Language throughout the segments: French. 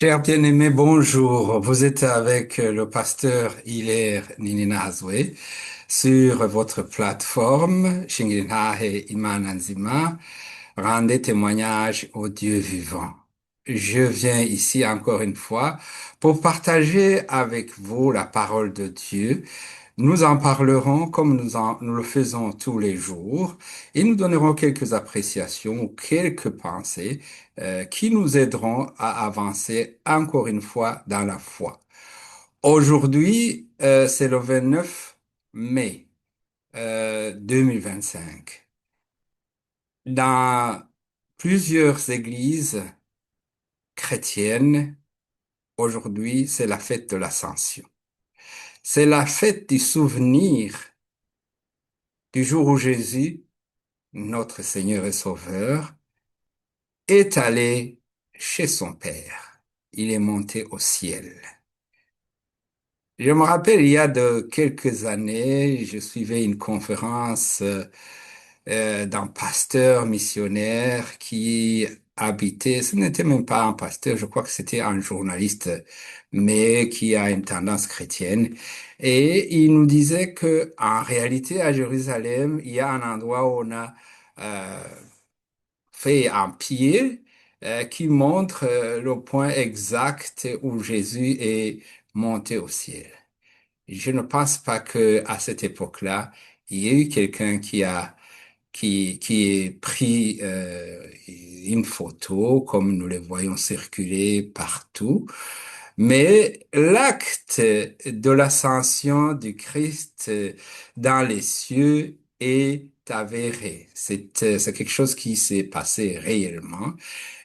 Cher bien-aimé, bonjour. Vous êtes avec le pasteur Hilaire Nininaazwe sur votre plateforme Shinginahe Imananzima. Rendez témoignage au Dieu vivant. Je viens ici encore une fois pour partager avec vous la parole de Dieu. Nous en parlerons comme nous le faisons tous les jours et nous donnerons quelques appréciations ou quelques pensées qui nous aideront à avancer encore une fois dans la foi. Aujourd'hui, c'est le 29 mai 2025. Dans plusieurs églises chrétiennes, aujourd'hui, c'est la fête de l'Ascension. C'est la fête du souvenir du jour où Jésus, notre Seigneur et Sauveur, est allé chez son Père. Il est monté au ciel. Je me rappelle, il y a de quelques années, je suivais une conférence d'un pasteur missionnaire qui habitait, ce n'était même pas un pasteur, je crois que c'était un journaliste, mais qui a une tendance chrétienne. Et il nous disait que en réalité, à Jérusalem, il y a un endroit où on a euh, fait un pied qui montre le point exact où Jésus est monté au ciel. Je ne pense pas que à cette époque-là, il y ait eu quelqu'un qui ait pris une photo comme nous le voyons circuler partout. Mais l'acte de l'ascension du Christ dans les cieux est avéré. C'est quelque chose qui s'est passé réellement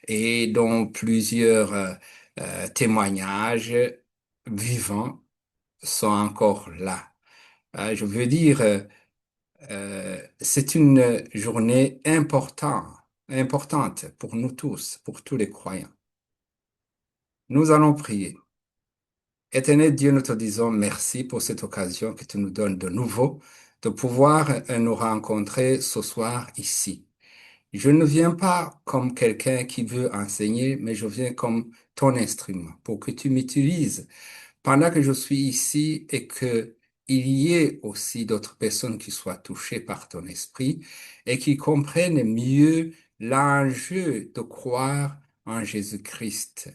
et dont plusieurs témoignages vivants sont encore là. Je veux dire, c'est une journée importante pour nous tous, pour tous les croyants. Nous allons prier. Éternel Dieu, nous te disons merci pour cette occasion que tu nous donnes de nouveau de pouvoir nous rencontrer ce soir ici. Je ne viens pas comme quelqu'un qui veut enseigner, mais je viens comme ton instrument pour que tu m'utilises pendant que je suis ici et que il y ait aussi d'autres personnes qui soient touchées par ton esprit et qui comprennent mieux l'enjeu de croire en Jésus-Christ.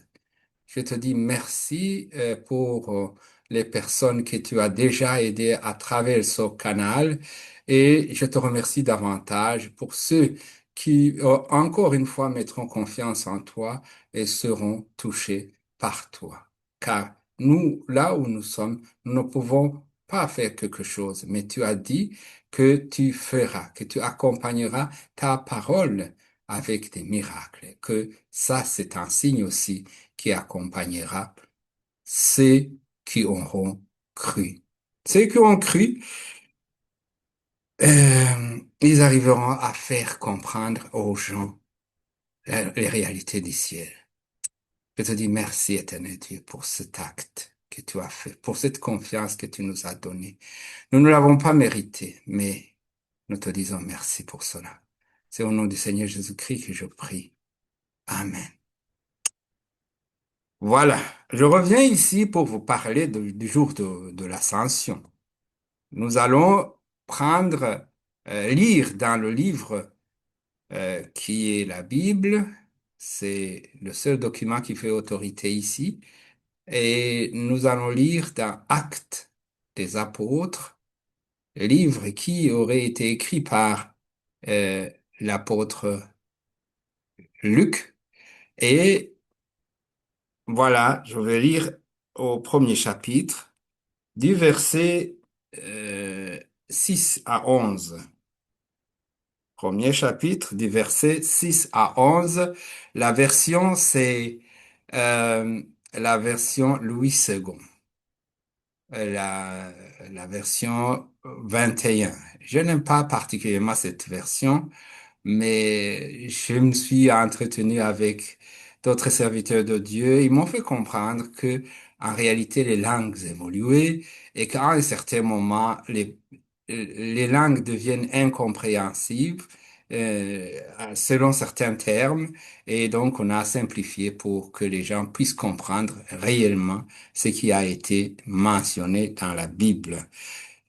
Je te dis merci pour les personnes que tu as déjà aidées à travers ce canal et je te remercie davantage pour ceux qui, encore une fois, mettront confiance en toi et seront touchés par toi. Car nous, là où nous sommes, nous ne pouvons pas faire quelque chose, mais tu as dit que tu feras, que tu accompagneras ta parole avec des miracles, que ça, c'est un signe aussi qui accompagnera ceux qui auront cru. Ceux qui ont cru, ils arriveront à faire comprendre aux gens les réalités du ciel. Je te dis merci, éternel Dieu, pour cet acte que tu as fait, pour cette confiance que tu nous as donnée. Nous ne l'avons pas mérité, mais nous te disons merci pour cela. C'est au nom du Seigneur Jésus-Christ que je prie. Amen. Voilà, je reviens ici pour vous parler du jour de l'Ascension. Nous allons prendre, lire dans le livre qui est la Bible. C'est le seul document qui fait autorité ici. Et nous allons lire dans Actes des Apôtres, livre qui aurait été écrit par euh, l'apôtre Luc. Et voilà, je vais lire au premier chapitre. Du verset euh, 6 à 11. Premier chapitre, du verset 6 à 11. La version, c'est euh, la version Louis II, la, la version 21. Je n'aime pas particulièrement cette version, mais je me suis entretenu avec d'autres serviteurs de Dieu. Ils m'ont fait comprendre que, en réalité, les langues évoluaient et qu'à un certain moment, les langues deviennent incompréhensibles selon certains termes, et donc on a simplifié pour que les gens puissent comprendre réellement ce qui a été mentionné dans la Bible.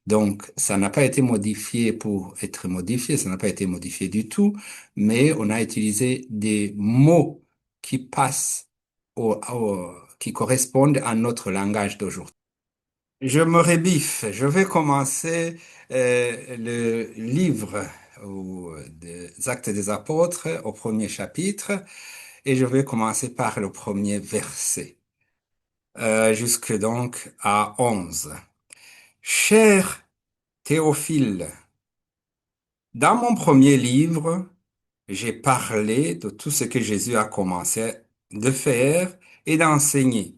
Donc, ça n'a pas été modifié pour être modifié, ça n'a pas été modifié du tout, mais on a utilisé des mots qui passent qui correspondent à notre langage d'aujourd'hui. Je me rebiffe. Je vais commencer le livre des Actes des Apôtres au premier chapitre et je vais commencer par le premier verset, jusque donc à 11. Cher Théophile, dans mon premier livre, j'ai parlé de tout ce que Jésus a commencé de faire et d'enseigner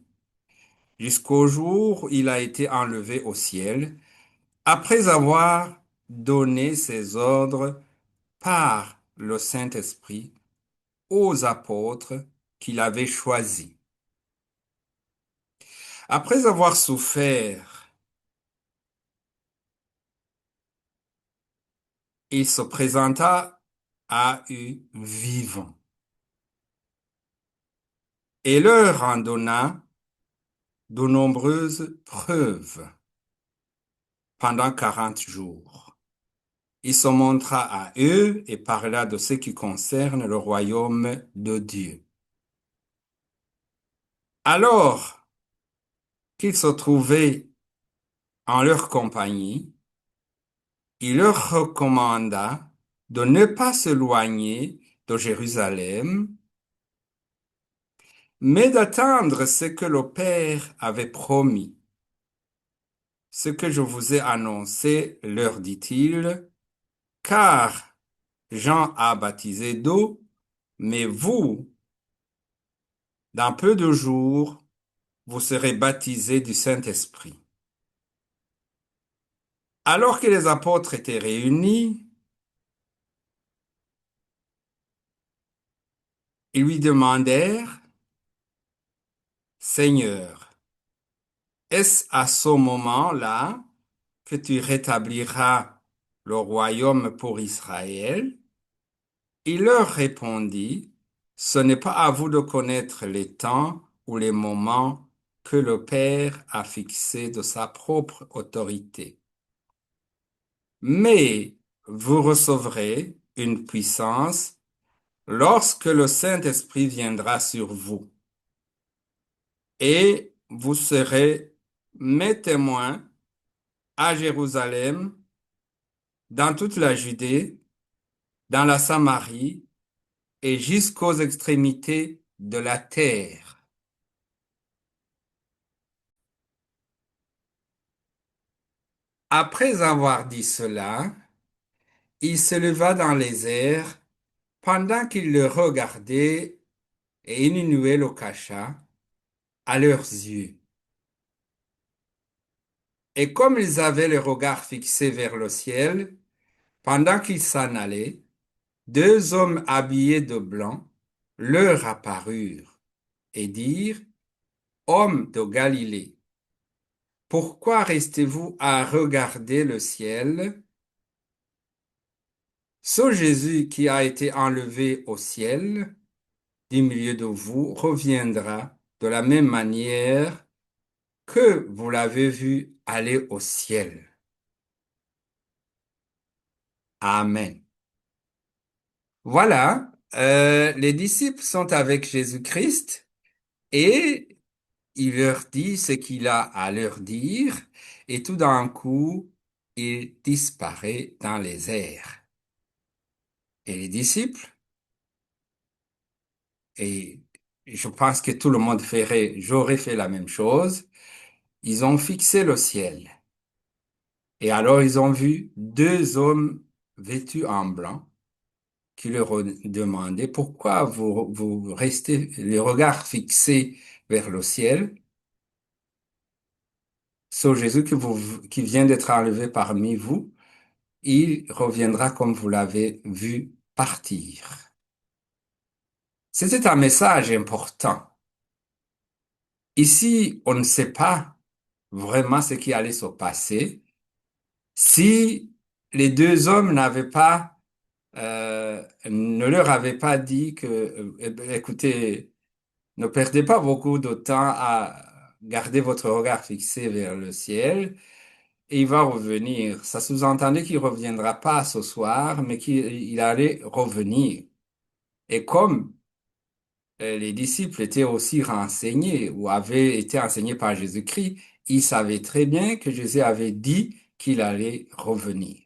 jusqu'au jour où il a été enlevé au ciel, après avoir donné ses ordres par le Saint-Esprit aux apôtres qu'il avait choisis. Après avoir souffert, il se présenta à eux vivants et leur en donna de nombreuses preuves pendant 40 jours. Il se montra à eux et parla de ce qui concerne le royaume de Dieu. Alors qu'il se trouvait en leur compagnie, il leur recommanda de ne pas s'éloigner de Jérusalem, mais d'attendre ce que le Père avait promis. Ce que je vous ai annoncé, leur dit-il, car Jean a baptisé d'eau, mais vous, dans peu de jours, vous serez baptisés du Saint-Esprit. Alors que les apôtres étaient réunis, ils lui demandèrent, Seigneur, est-ce à ce moment-là que tu rétabliras le royaume pour Israël? Il leur répondit, ce n'est pas à vous de connaître les temps ou les moments que le Père a fixés de sa propre autorité. Mais vous recevrez une puissance lorsque le Saint-Esprit viendra sur vous, et vous serez mes témoins à Jérusalem, dans toute la Judée, dans la Samarie et jusqu'aux extrémités de la terre. Après avoir dit cela, il se leva dans les airs pendant qu'il le regardait et une nuée le cacha à leurs yeux. Et comme ils avaient le regard fixé vers le ciel, pendant qu'ils s'en allaient, deux hommes habillés de blanc leur apparurent et dirent, Hommes de Galilée, pourquoi restez-vous à regarder le ciel? Ce Jésus qui a été enlevé au ciel du milieu de vous reviendra de la même manière que vous l'avez vu aller au ciel. Amen. Voilà, les disciples sont avec Jésus-Christ et il leur dit ce qu'il a à leur dire et tout d'un coup, il disparaît dans les airs. Et les disciples, et je pense que tout le monde j'aurais fait la même chose, ils ont fixé le ciel. Et alors ils ont vu deux hommes vêtus en blanc qui leur ont demandé pourquoi vous restez les regards fixés vers le ciel. Ce Jésus qui vient d'être enlevé parmi vous, il reviendra comme vous l'avez vu partir. C'était un message important. Ici, on ne sait pas vraiment ce qui allait se passer si les deux hommes n'avaient pas ne leur avait pas dit que, écoutez, ne perdez pas beaucoup de temps à garder votre regard fixé vers le ciel et il va revenir. Ça sous-entendait qu'il reviendra pas ce soir, mais qu'il allait revenir. Et comme les disciples étaient aussi renseignés ou avaient été enseignés par Jésus-Christ, ils savaient très bien que Jésus avait dit qu'il allait revenir.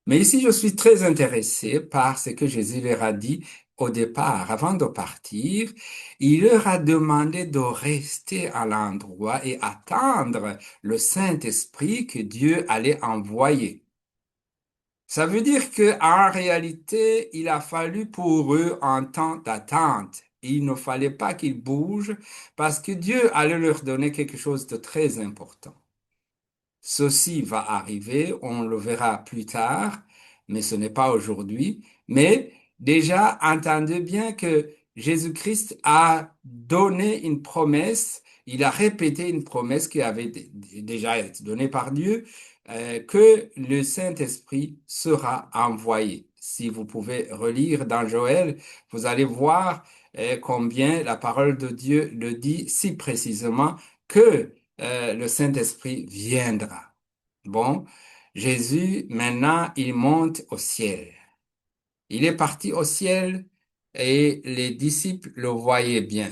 Mais ici, je suis très intéressé par ce que Jésus leur a dit au départ, avant de partir. Il leur a demandé de rester à l'endroit et attendre le Saint-Esprit que Dieu allait envoyer. Ça veut dire que, en réalité, il a fallu pour eux un temps d'attente. Il ne fallait pas qu'ils bougent parce que Dieu allait leur donner quelque chose de très important. Ceci va arriver, on le verra plus tard, mais ce n'est pas aujourd'hui. Mais déjà, entendez bien que Jésus-Christ a donné une promesse, il a répété une promesse qui avait déjà été donnée par Dieu, que le Saint-Esprit sera envoyé. Si vous pouvez relire dans Joël, vous allez voir combien la parole de Dieu le dit si précisément que le Saint-Esprit viendra. Bon, Jésus, maintenant, il monte au ciel. Il est parti au ciel et les disciples le voyaient bien.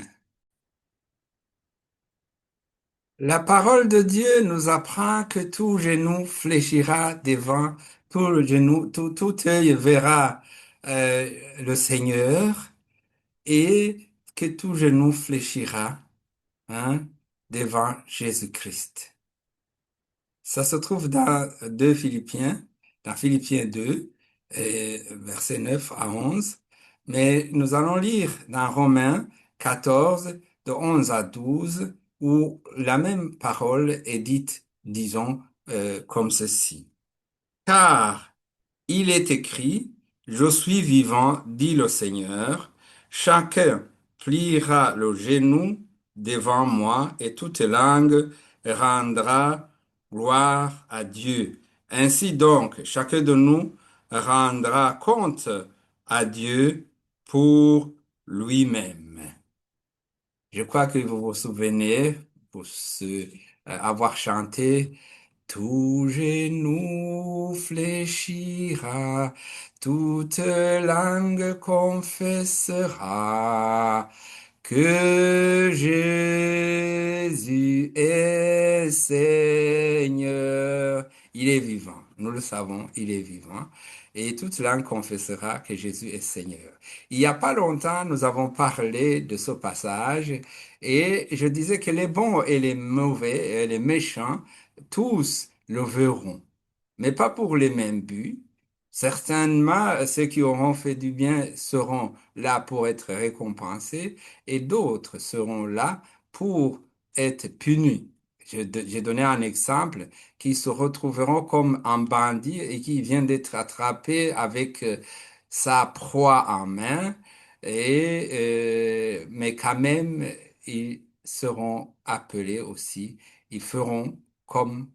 La parole de Dieu nous apprend que tout genou fléchira devant, tout genou, tout œil verra le Seigneur et que tout genou fléchira, hein, devant Jésus-Christ. Ça se trouve dans 2 Philippiens, dans Philippiens 2, versets 9 à 11. Mais nous allons lire dans Romains 14, de 11 à 12, où la même parole est dite, disons, comme ceci. Car il est écrit, je suis vivant, dit le Seigneur, chacun pliera le genou devant moi et toute langue rendra gloire à Dieu. Ainsi donc, chacun de nous rendra compte à Dieu pour lui-même. Je crois que vous vous souvenez, pour avoir chanté, tout genou fléchira, toute langue confessera que Jésus est Seigneur. Il est vivant, nous le savons, il est vivant. Et toute langue confessera que Jésus est Seigneur. Il n'y a pas longtemps, nous avons parlé de ce passage et je disais que les bons et les mauvais, et les méchants, tous le verront, mais pas pour les mêmes buts. Certainement, ceux qui auront fait du bien seront là pour être récompensés et d'autres seront là pour être punis. J'ai donné un exemple qui se retrouveront comme un bandit et qui vient d'être attrapé avec sa proie en main mais quand même, ils seront appelés aussi. Ils feront comme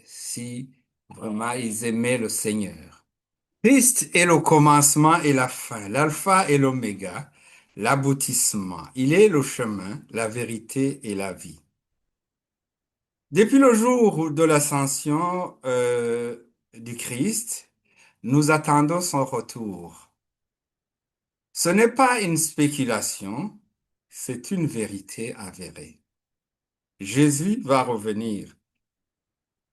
si vraiment ils aimaient le Seigneur. Christ est le commencement et la fin, l'alpha et l'oméga, l'aboutissement. Il est le chemin, la vérité et la vie. Depuis le jour de l'ascension du Christ, nous attendons son retour. Ce n'est pas une spéculation, c'est une vérité avérée. Jésus va revenir.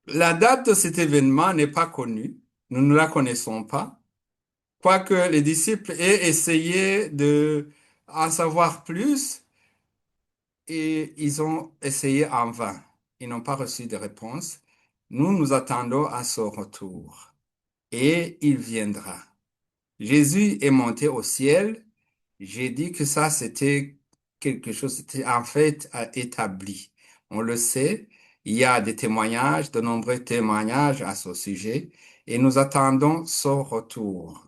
La date de cet événement n'est pas connue, nous ne la connaissons pas, quoique les disciples aient essayé de en savoir plus et ils ont essayé en vain. Ils n'ont pas reçu de réponse. Nous nous attendons à son retour et il viendra. Jésus est monté au ciel. J'ai dit que ça, c'était quelque chose, c'était en fait établi. On le sait, il y a des témoignages, de nombreux témoignages à ce sujet, et nous attendons son retour.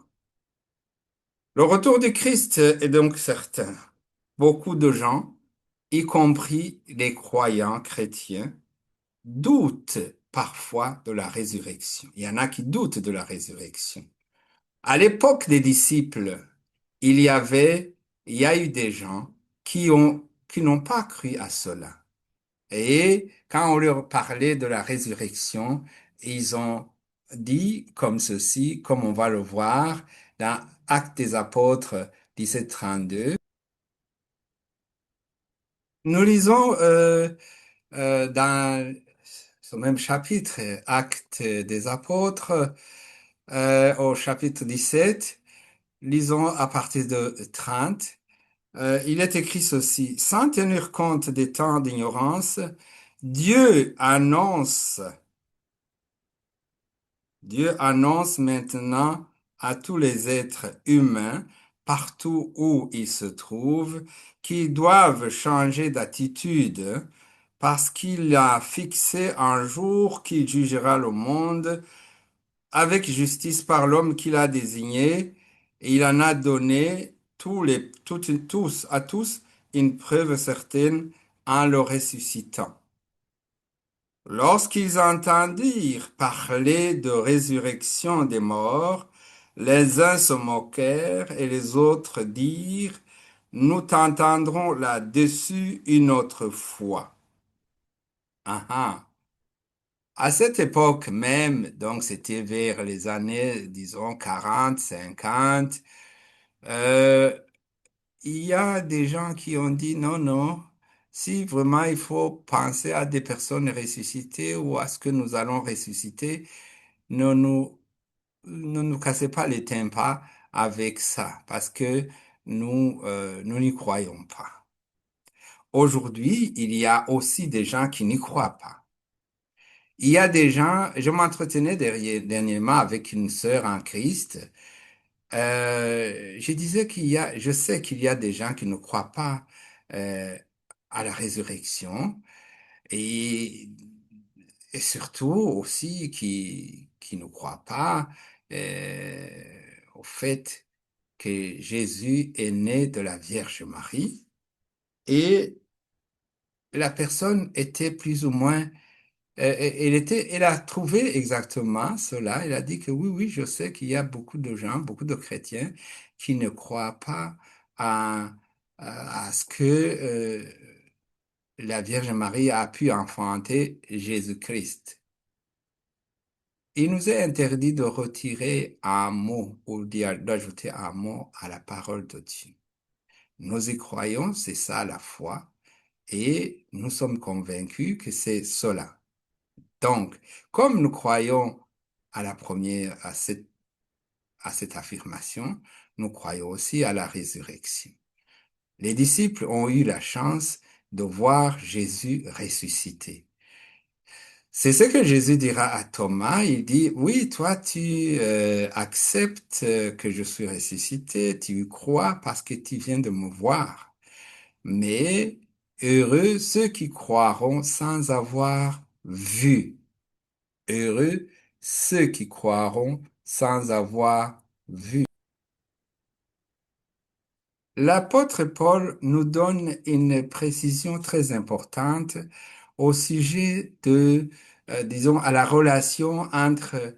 Le retour du Christ est donc certain. Beaucoup de gens, y compris les croyants chrétiens, doutent parfois de la résurrection. Il y en a qui doutent de la résurrection. À l'époque des disciples, il y avait, il y a eu des gens qui n'ont pas cru à cela. Et quand on leur parlait de la résurrection, ils ont dit comme ceci, comme on va le voir dans Actes des Apôtres 17-32. Nous lisons dans ce même chapitre, Actes des Apôtres, au chapitre 17, lisons à partir de 30. Il est écrit ceci, sans tenir compte des temps d'ignorance, Dieu annonce Dieu annonce maintenant à tous les êtres humains, partout où ils se trouvent, qu'ils doivent changer d'attitude parce qu'il a fixé un jour qu'il jugera le monde avec justice par l'homme qu'il a désigné, et il en a donné à tous une preuve certaine en le ressuscitant. Lorsqu'ils entendirent parler de résurrection des morts, les uns se moquèrent et les autres dirent, nous t'entendrons là-dessus une autre fois. Ah, ah. À cette époque même, donc c'était vers les années, disons, 40, 50, euh, il y a des gens qui ont dit non, non, si vraiment il faut penser à des personnes ressuscitées ou à ce que nous allons ressusciter, ne nous, ne nous cassez pas les tympans avec ça, parce que nous n'y croyons pas. Aujourd'hui, il y a aussi des gens qui n'y croient pas. Il y a des gens, je m'entretenais dernièrement avec une sœur en Christ. Je disais je sais qu'il y a des gens qui ne croient pas euh, à la résurrection et, et surtout aussi qui ne croient pas au fait que Jésus est né de la Vierge Marie et la personne était plus ou moins elle a trouvé exactement cela. Elle a dit que oui, oui, je sais qu'il y a beaucoup de gens, beaucoup de chrétiens qui ne croient pas à ce que la Vierge Marie a pu enfanter Jésus-Christ. Il nous est interdit de retirer un mot ou d'ajouter un mot à la parole de Dieu. Nous y croyons, c'est ça la foi, et nous sommes convaincus que c'est cela. Donc, comme nous croyons à la première, à cette affirmation, nous croyons aussi à la résurrection. Les disciples ont eu la chance de voir Jésus ressuscité. C'est ce que Jésus dira à Thomas. Il dit, oui, toi, tu acceptes que je suis ressuscité, tu y crois parce que tu viens de me voir. Mais heureux ceux qui croiront sans avoir vu. Heureux ceux qui croiront sans avoir vu. L'apôtre Paul nous donne une précision très importante au sujet disons, à la relation entre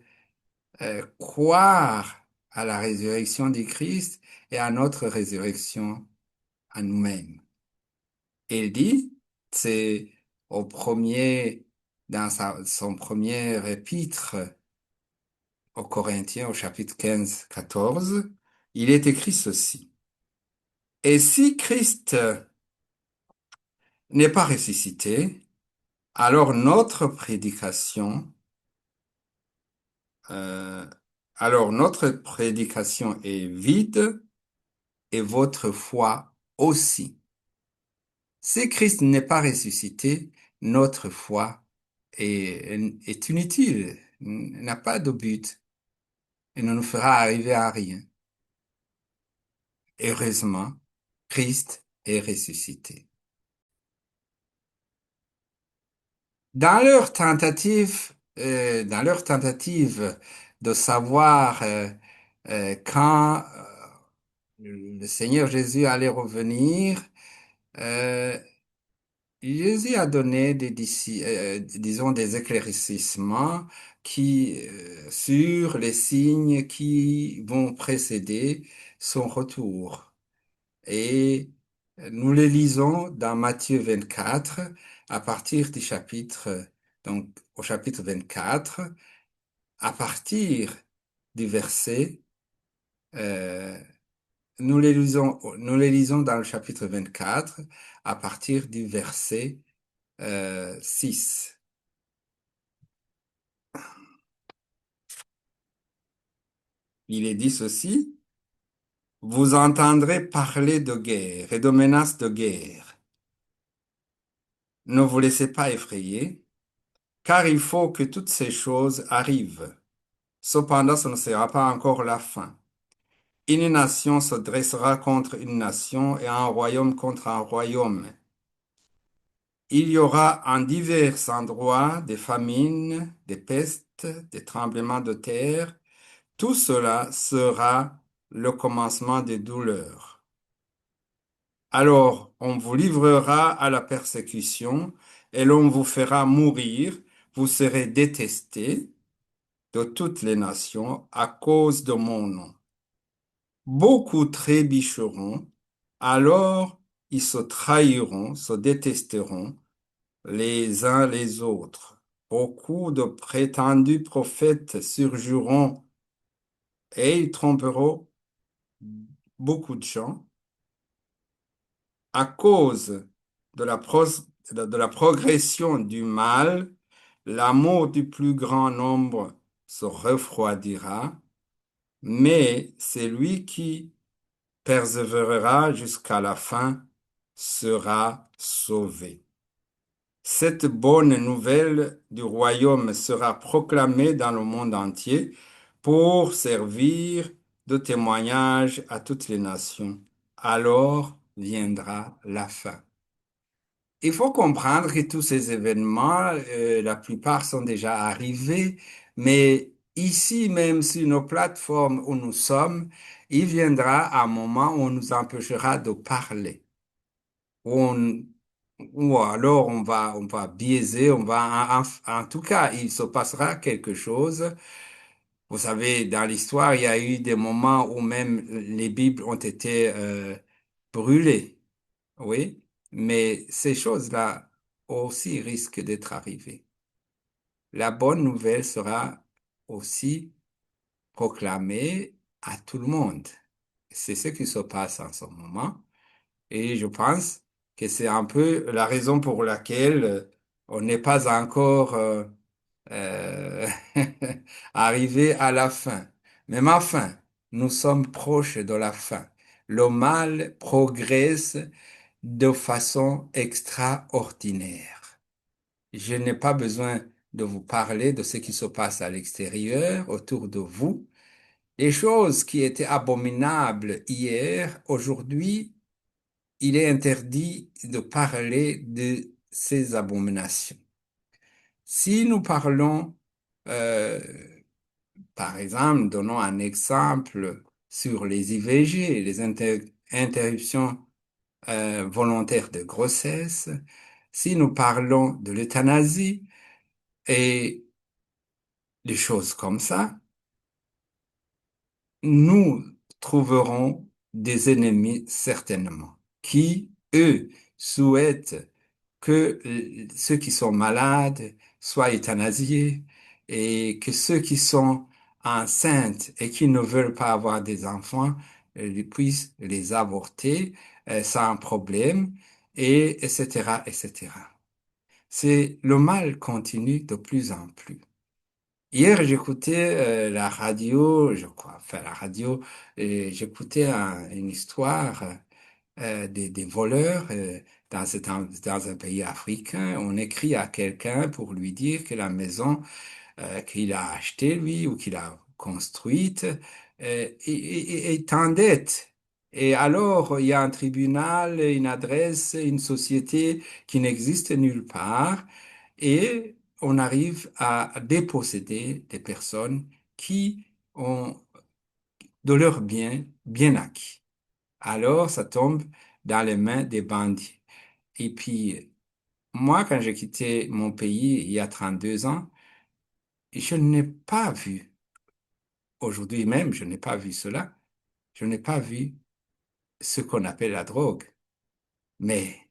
croire à la résurrection du Christ et à notre résurrection à nous-mêmes. Il dit, c'est au premier, dans son premier épître aux Corinthiens au chapitre 15-14, il est écrit ceci. Et si Christ n'est pas ressuscité, alors notre prédication, euh, alors notre prédication est vide et votre foi aussi. Si Christ n'est pas ressuscité, notre foi est inutile, n'a pas de but et ne nous fera arriver à rien. Heureusement, Christ est ressuscité. Dans leur tentative de savoir quand le Seigneur Jésus allait revenir, euh, Jésus a donné disons, des éclaircissements sur les signes qui vont précéder son retour. Et nous les lisons dans Matthieu 24 à partir du chapitre, donc au chapitre 24, à partir du verset, euh, nous les lisons dans le chapitre 24 à partir du verset 6. Il est dit ceci: Vous entendrez parler de guerre et de menaces de guerre. Ne vous laissez pas effrayer, car il faut que toutes ces choses arrivent. Cependant, ce ne sera pas encore la fin. Une nation se dressera contre une nation et un royaume contre un royaume. Il y aura en divers endroits des famines, des pestes, des tremblements de terre. Tout cela sera le commencement des douleurs. Alors on vous livrera à la persécution et l'on vous fera mourir. Vous serez détestés de toutes les nations à cause de mon nom. Beaucoup trébucheront, alors ils se trahiront, se détesteront les uns les autres. Beaucoup de prétendus prophètes surgiront et ils tromperont beaucoup de gens à cause de de la progression du mal. L'amour du plus grand nombre se refroidira, mais celui qui persévérera jusqu'à la fin sera sauvé. Cette bonne nouvelle du royaume sera proclamée dans le monde entier pour servir de témoignage à toutes les nations. Alors viendra la fin. Il faut comprendre que tous ces événements, la plupart sont déjà arrivés, mais ici même sur nos plateformes où nous sommes, il viendra un moment où on nous empêchera de parler, où ou alors on va biaiser, en tout cas, il se passera quelque chose. Vous savez, dans l'histoire, il y a eu des moments où même les Bibles ont été brûlées. Oui, mais ces choses-là aussi risquent d'être arrivées. La bonne nouvelle sera aussi proclamée à tout le monde. C'est ce qui se passe en ce moment. Et je pense que c'est un peu la raison pour laquelle on n'est pas encore euh, arrivé à la fin. Même enfin, nous sommes proches de la fin. Le mal progresse de façon extraordinaire. Je n'ai pas besoin de vous parler de ce qui se passe à l'extérieur, autour de vous. Les choses qui étaient abominables hier, aujourd'hui, il est interdit de parler de ces abominations. Si nous parlons, euh, par exemple, donnons un exemple sur les IVG, les interruptions volontaires de grossesse, si nous parlons de l'euthanasie et des choses comme ça, nous trouverons des ennemis certainement qui, eux, souhaitent que ceux qui sont malades soient euthanasiés et que ceux qui sont enceintes et qui ne veulent pas avoir des enfants ils puissent les avorter sans problème et etc. etc. C'est le mal continue de plus en plus. Hier, j'écoutais la radio, je crois, enfin la radio, et j'écoutais une histoire des voleurs dans un pays africain. On écrit à quelqu'un pour lui dire que la maison qu'il a achetée, lui, ou qu'il a construite, est en dette. Et alors, il y a un tribunal, une adresse, une société qui n'existe nulle part, et on arrive à déposséder des personnes qui ont de leurs biens bien acquis. Alors, ça tombe dans les mains des bandits. Et puis, moi, quand j'ai quitté mon pays il y a 32 ans, je n'ai pas vu, aujourd'hui même, je n'ai pas vu cela, je n'ai pas vu ce qu'on appelle la drogue. Mais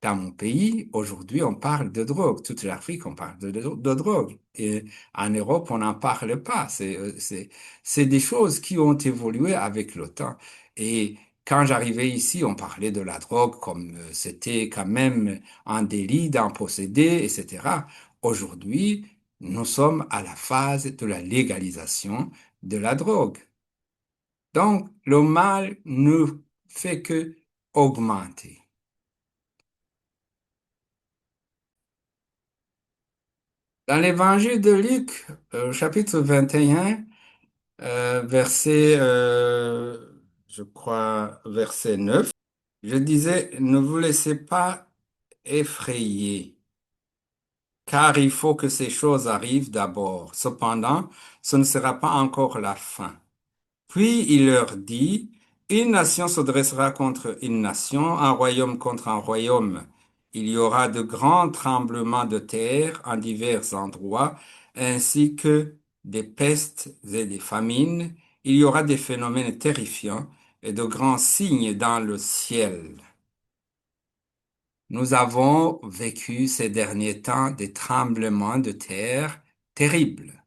dans mon pays, aujourd'hui, on parle de drogue. Toute l'Afrique, on parle de drogue. Et en Europe, on n'en parle pas. C'est des choses qui ont évolué avec le temps. Et quand j'arrivais ici, on parlait de la drogue comme c'était quand même un délit d'en posséder, etc. Aujourd'hui, nous sommes à la phase de la légalisation de la drogue. Donc, le mal ne fait que augmenter. Dans l'évangile de Luc, chapitre 21, verset, je crois, verset 9, je disais, ne vous laissez pas effrayer, car il faut que ces choses arrivent d'abord. Cependant, ce ne sera pas encore la fin. Puis il leur dit, une nation se dressera contre une nation, un royaume contre un royaume. Il y aura de grands tremblements de terre en divers endroits, ainsi que des pestes et des famines. Il y aura des phénomènes terrifiants et de grands signes dans le ciel. Nous avons vécu ces derniers temps des tremblements de terre terribles.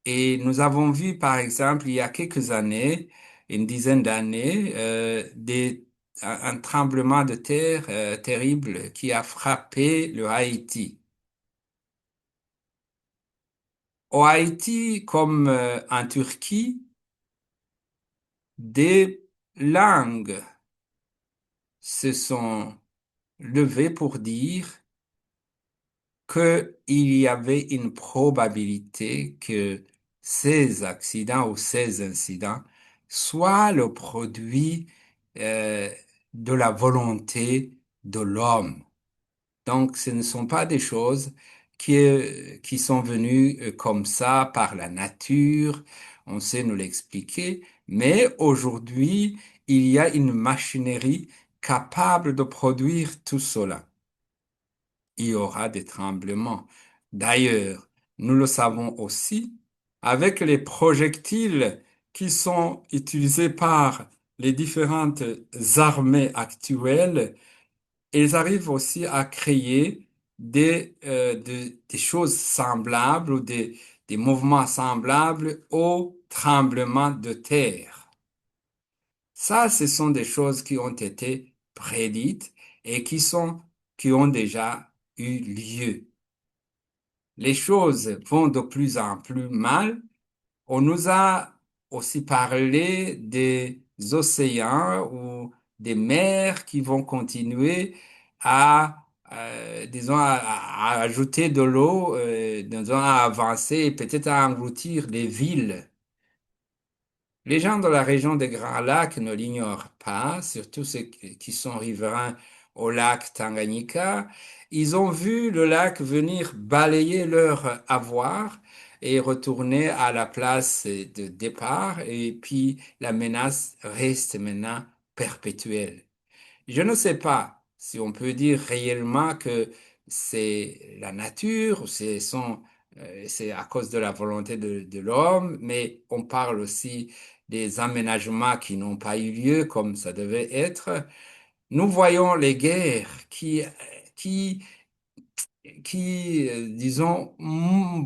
Et nous avons vu, par exemple, il y a quelques années, une dizaine d'années, un tremblement de terre terrible qui a frappé le Haïti. Au Haïti, comme en Turquie, des langues se sont levées pour dire qu'il y avait une probabilité que ces accidents ou ces incidents soient le produit euh, de la volonté de l'homme. Donc, ce ne sont pas des choses qui sont venues comme ça par la nature, on sait nous l'expliquer, mais aujourd'hui, il y a une machinerie capable de produire tout cela. Il y aura des tremblements. D'ailleurs, nous le savons aussi, avec les projectiles qui sont utilisés par les différentes armées actuelles, ils arrivent aussi à créer des choses semblables ou des mouvements semblables aux tremblements de terre. Ça, ce sont des choses qui ont été prédites et qui ont déjà eu lieu. Les choses vont de plus en plus mal. On nous a aussi parlé des océans ou des mers qui vont continuer disons, à ajouter de l'eau, disons, à avancer et peut-être à engloutir les villes. Les gens de la région des Grands Lacs ne l'ignorent pas, surtout ceux qui sont riverains au lac Tanganyika. Ils ont vu le lac venir balayer leur avoir et retourner à la place de départ, et puis la menace reste maintenant perpétuelle. Je ne sais pas si on peut dire réellement que c'est la nature, ou c'est à cause de la volonté de l'homme, mais on parle aussi des aménagements qui n'ont pas eu lieu comme ça devait être. Nous voyons les guerres qui, disons,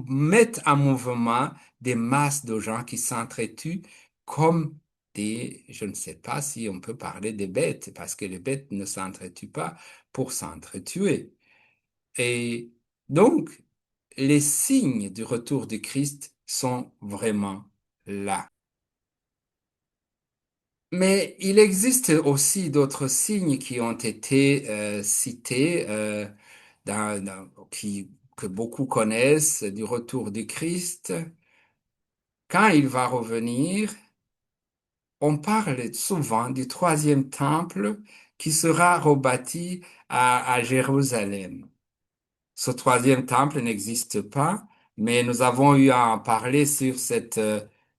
mettent en mouvement des masses de gens qui s'entretuent comme je ne sais pas si on peut parler des bêtes, parce que les bêtes ne s'entretuent pas pour s'entretuer. Et donc, les signes du retour du Christ sont vraiment là. Mais il existe aussi d'autres signes qui ont été cités, que beaucoup connaissent du retour du Christ. Quand il va revenir, on parle souvent du troisième temple qui sera rebâti à Jérusalem. Ce troisième temple n'existe pas, mais nous avons eu à en parler sur cette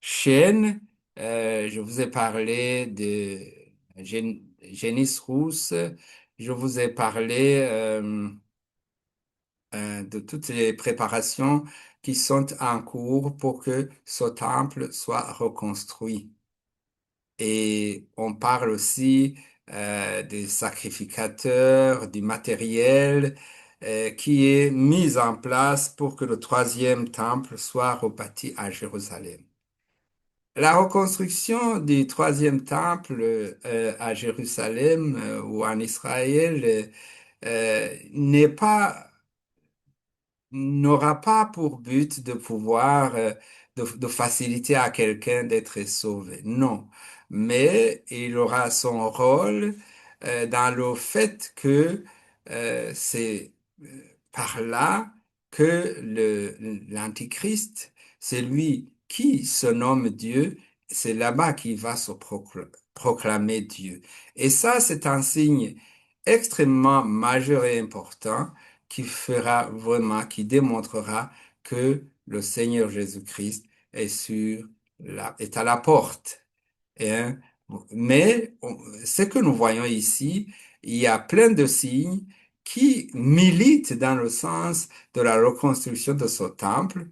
chaîne. Je vous ai parlé de Génis Rousse, je vous ai parlé de toutes les préparations qui sont en cours pour que ce temple soit reconstruit. Et on parle aussi des sacrificateurs, du matériel qui est mis en place pour que le troisième temple soit rebâti à Jérusalem. La reconstruction du troisième temple à Jérusalem ou en Israël n'est pas n'aura pas pour but de pouvoir de faciliter à quelqu'un d'être sauvé. Non, mais il aura son rôle dans le fait que c'est par là que l'Antichrist, c'est lui qui se nomme Dieu, c'est là-bas qu'il va se proclamer Dieu. Et ça, c'est un signe extrêmement majeur et important qui fera vraiment, qui démontrera que le Seigneur Jésus-Christ est à la porte. Hein. Mais ce que nous voyons ici, il y a plein de signes qui militent dans le sens de la reconstruction de ce temple.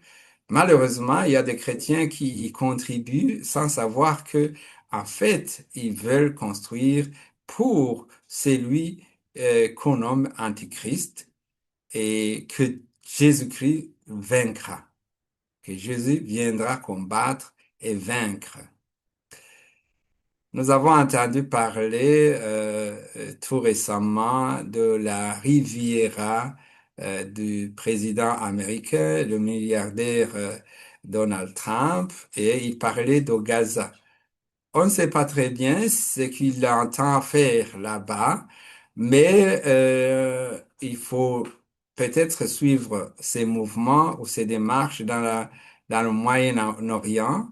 Malheureusement, il y a des chrétiens qui y contribuent sans savoir que, en fait, ils veulent construire pour celui qu'on nomme Antichrist et que Jésus-Christ vaincra, que Jésus viendra combattre et vaincre. Nous avons entendu parler tout récemment de la Riviera du président américain, le milliardaire Donald Trump, et il parlait de Gaza. On ne sait pas très bien ce qu'il entend faire là-bas, mais il faut peut-être suivre ses mouvements ou ses démarches dans le Moyen-Orient.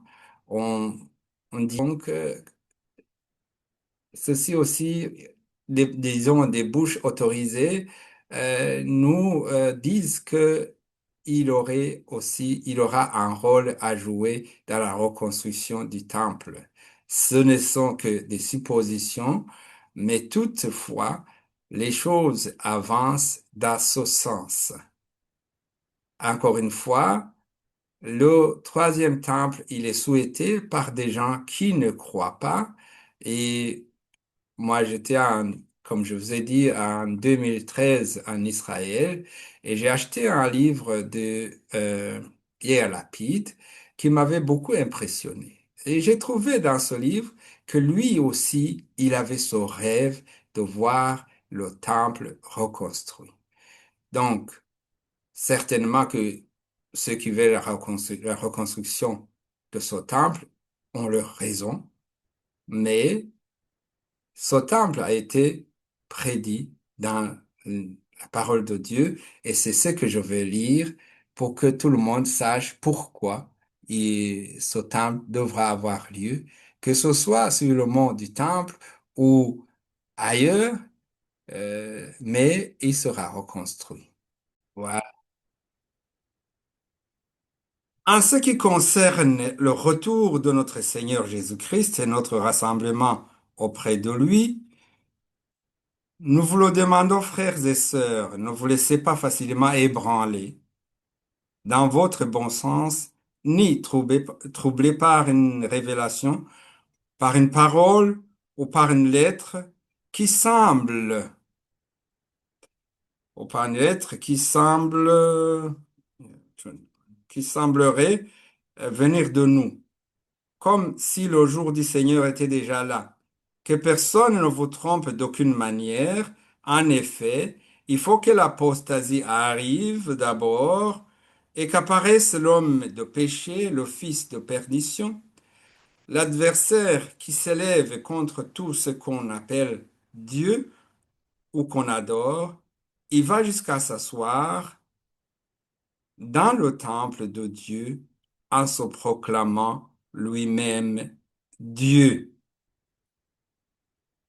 On, on dit donc ceci aussi, disons, des bouches autorisées, nous disent que il aura un rôle à jouer dans la reconstruction du temple. Ce ne sont que des suppositions, mais toutefois, les choses avancent dans ce sens. Encore une fois, le troisième temple, il est souhaité par des gens qui ne croient pas et moi, comme je vous ai dit, en 2013 en Israël et j'ai acheté un livre de Yair Lapid qui m'avait beaucoup impressionné. Et j'ai trouvé dans ce livre que lui aussi, il avait ce rêve de voir le temple reconstruit. Donc, certainement que ceux qui veulent la reconstruction de ce temple ont leur raison, mais ce temple a été prédit dans la parole de Dieu et c'est ce que je vais lire pour que tout le monde sache pourquoi ce temple devra avoir lieu, que ce soit sur le mont du temple ou ailleurs, mais il sera reconstruit. Voilà. En ce qui concerne le retour de notre Seigneur Jésus-Christ et notre rassemblement auprès de lui, nous vous le demandons, frères et sœurs, ne vous laissez pas facilement ébranler dans votre bon sens, ni troubler par une révélation, par une parole ou par une lettre qui semble, ou par une lettre qui semblerait venir de nous, comme si le jour du Seigneur était déjà là. Que personne ne vous trompe d'aucune manière. En effet, il faut que l'apostasie arrive d'abord et qu'apparaisse l'homme de péché, le fils de perdition, l'adversaire qui s'élève contre tout ce qu'on appelle Dieu ou qu'on adore. Il va jusqu'à s'asseoir dans le temple de Dieu en se proclamant lui-même Dieu.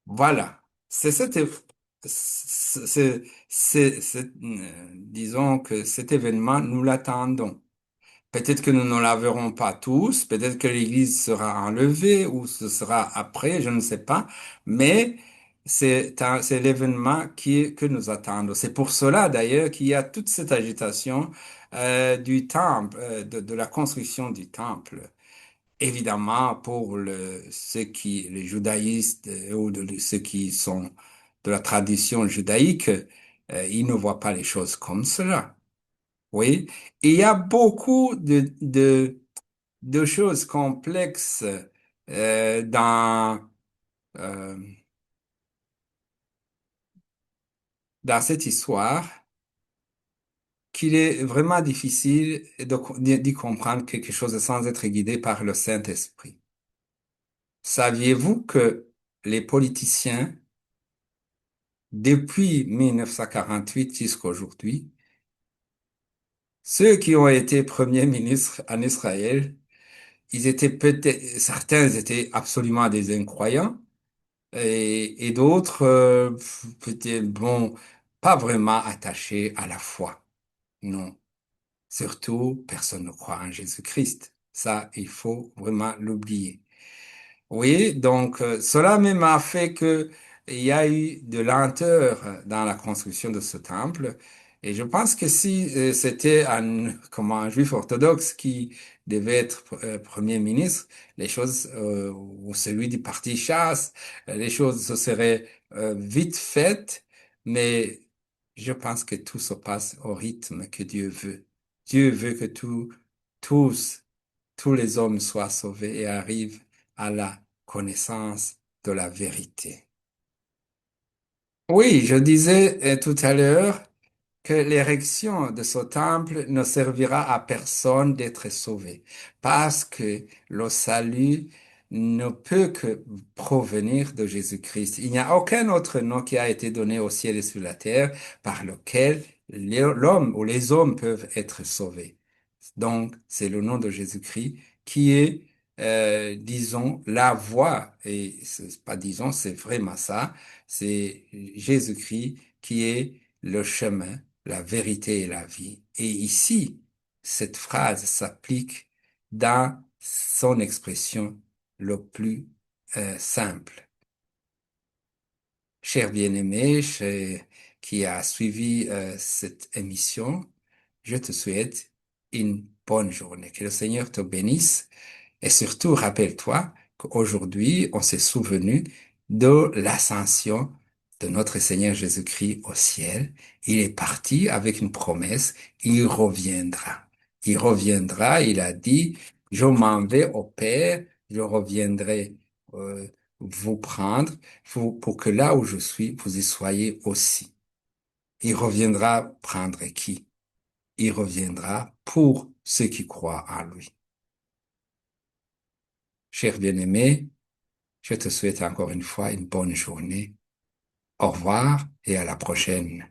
Voilà. C'est cet, disons que cet événement, nous l'attendons. Peut-être que nous ne la verrons pas tous, peut-être que l'Église sera enlevée ou ce sera après, je ne sais pas, mais C'est l'événement que nous attendons. C'est pour cela d'ailleurs qu'il y a toute cette agitation du temple, de la construction du temple. Évidemment, pour les judaïstes ou ceux qui sont de la tradition judaïque, ils ne voient pas les choses comme cela. Oui, il y a beaucoup de choses complexes euh, dans cette histoire qu'il est vraiment difficile d'y comprendre quelque chose sans être guidé par le Saint-Esprit. Saviez-vous que les politiciens, depuis 1948 jusqu'à aujourd'hui, ceux qui ont été premiers ministres en Israël, ils étaient peut-être, certains étaient absolument des incroyants et d'autres, peut-être, bon, pas vraiment attachés à la foi. Non. Surtout, personne ne croit en Jésus-Christ. Ça, il faut vraiment l'oublier. Oui, donc cela même a fait que il y a eu de lenteur dans la construction de ce temple. Et je pense que si c'était un juif orthodoxe qui devait être premier ministre, les choses, ou celui du parti chasse, les choses se seraient vite faites. Mais je pense que tout se passe au rythme que Dieu veut. Dieu veut que tous, tous les hommes soient sauvés et arrivent à la connaissance de la vérité. Oui, je disais tout à l'heure que l'érection de ce temple ne servira à personne d'être sauvé, parce que le salut ne peut que provenir de Jésus-Christ. Il n'y a aucun autre nom qui a été donné au ciel et sur la terre par lequel l'homme ou les hommes peuvent être sauvés. Donc, c'est le nom de Jésus-Christ qui est, disons, la voie. Et c'est pas disons, c'est vraiment ça. C'est Jésus-Christ qui est le chemin, la vérité et la vie. Et ici, cette phrase s'applique dans son expression le plus simple. Cher bien-aimé, qui a suivi cette émission, je te souhaite une bonne journée. Que le Seigneur te bénisse et surtout rappelle-toi qu'aujourd'hui, on s'est souvenu de l'ascension de notre Seigneur Jésus-Christ au ciel. Il est parti avec une promesse, il reviendra. Il reviendra, il a dit, je m'en vais au Père, je reviendrai vous prendre pour que là où je suis, vous y soyez aussi. Il reviendra prendre qui? Il reviendra pour ceux qui croient en lui. Cher bien-aimé, je te souhaite encore une fois une bonne journée. Au revoir et à la prochaine.